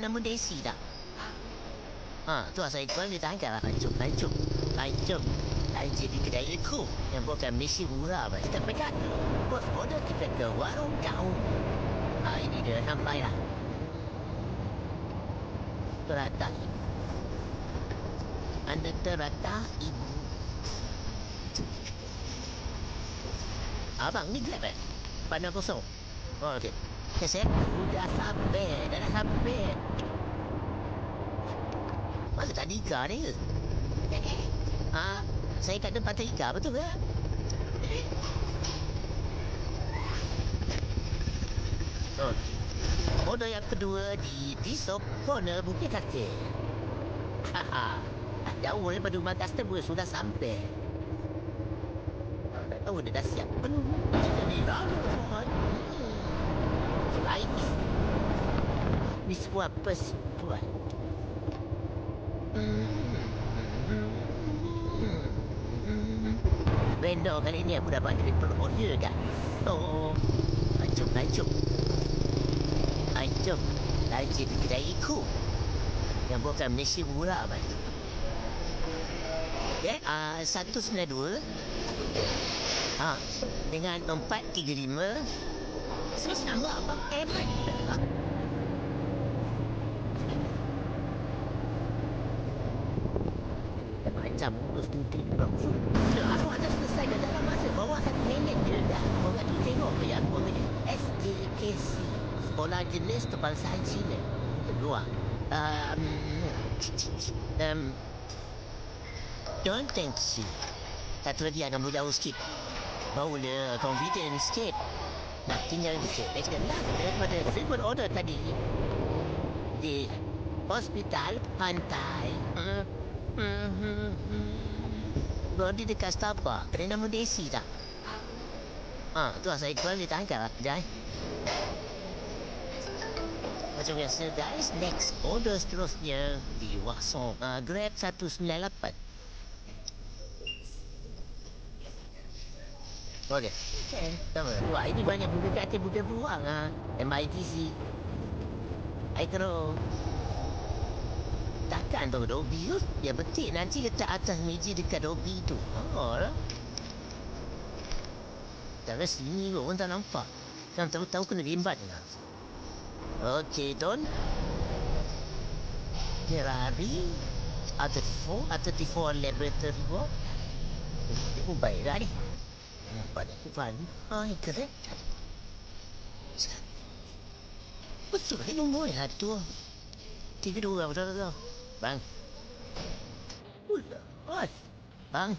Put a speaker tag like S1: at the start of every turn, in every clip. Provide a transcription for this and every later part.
S1: Nama Desi tak? Tu asal ikut dia tangkap lah. Hancur. Lain jadi kedai aku. Yang bukan Malaysia murah. Kita pekat. Bos order kita ke warung kau. Ini dia sampai lah. Teratak. Anda teratak ibu. Abang ni grab Pandang kosong. Okey. Saya dah sampai. Mana tadi Ika ni ke? Saya kat depan tadi Ika, betul ke? Order yang kedua di Disop Corner Bukit Kaki. Jauh daripada rumah customer sudah sampai. Dia dah siap penuh. Jadi lain. Ni semua persiapan. Vendor kali ni aku dapat jadi order kan? Hancur. Lagi di kedai iku. Yang bukan Malaysia murah kan? Okay, 192. Dengan 435. Sama abang hebat. Macam urus penting bang. Aku ada selesai ke dalam masa bawah 1 minit je dah. Orang tu tengok ke yang orang ni SAKC. Sekolah jenis kepala sains Cina. Kedua. Don't think so. Satu lagi agak mudah sikit. Barulah confident sikit. Nak tinggal sikit. Daripada saya order tadi di hospital pantai. Body dekat Starbucks. Ada nama Desi tak? Tu saya ikut dia tangkap lah. Jai. Macam biasa guys. Next order seterusnya di Wasong. Grab 198. Okey. Sama. Wah, ini banyak buka peluang MITC. I terus takkan tu Dobby tu. Dia betik nanti letak atas meja dekat Dobby tu. Lah. Dari sini pun tak nampak. Kan tahu-tahu kena limbat lah. Okey, Don. Ferrari. R34 Laboratory Walk. Dia pun baik lah ni. Pada Tuhan. Keren. Betul ni nombor ya tu. 32 betul. Bang. Bang.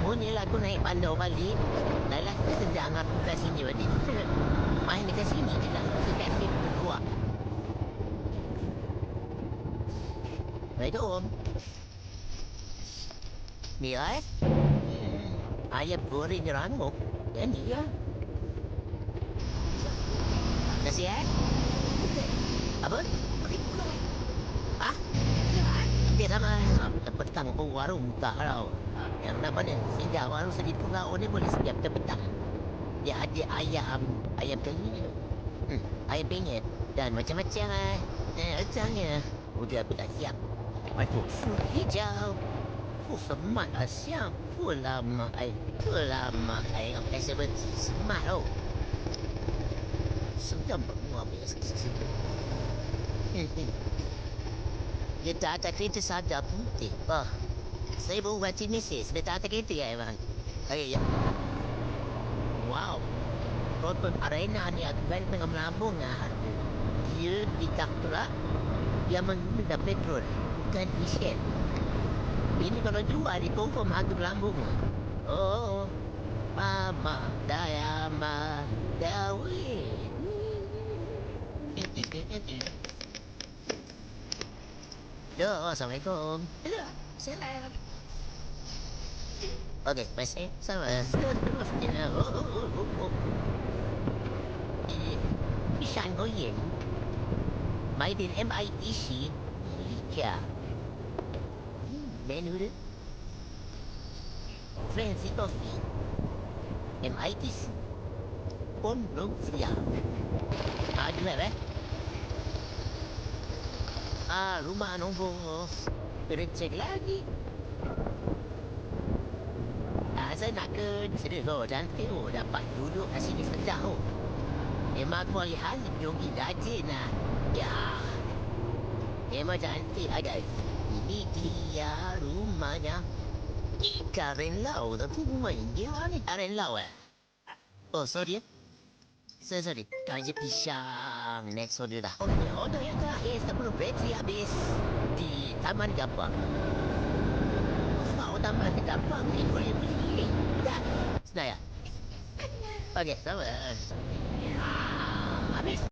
S1: Bunyilah aku naik pandau balik. Dah sedang aku kat sini balik. Main dekat sini je lah. Dekat sini berdua. Assalamualaikum. Ni ayam goreng rangup. Dan dia. Terima kasih Apa? Dia sama. Petang pun warung buka tau. Yang namanya sehingga warung sedikit pula ni boleh setiap petang. Dia ada ayam penyet. Ayam penyet. Dan macam-macam macamnya. Udah dah siap. Macam sup hijau. Semat lah siap. Lama. Saya berhenti semat tau. Sedap buat biasa. Dia tak ada kereta sadar putih. Saya baru baca mesej. Dia tak ada kereta bang. Ya. Wow. Proton Arena ni aku kan tengah melambung Dia tidak pula. Dia menggunakan petrol. Bukan diesel. Ini kalau jual di confirm harga melambung. Mama Dayama Dawi. Assalamualaikum. Salam. Okey, masih sama. Seterusnya. Isan Goyen. Maiden MITC. Ya. Menu dia. Fancy Coffee. MITC. Pun belum siap. Gimana Rumah nombor Berencik lagi. Saya nak ke sini. Cantik. Dapat duduk kat sini sedap. Memang aku lihat jogi rajin lah. Ya. Memang cantik ada. Ini dia rumahnya. Karen Lau. Tapi rumah dia ni Karen Lau sorry. Sorry. Kaya pisang. Next order dah. Order yang terakhir sebelum bateri habis. Di Taman Gapang. Taman Gapang ni boleh beli. Dah. Sudah ya? Okey, sama. Habis.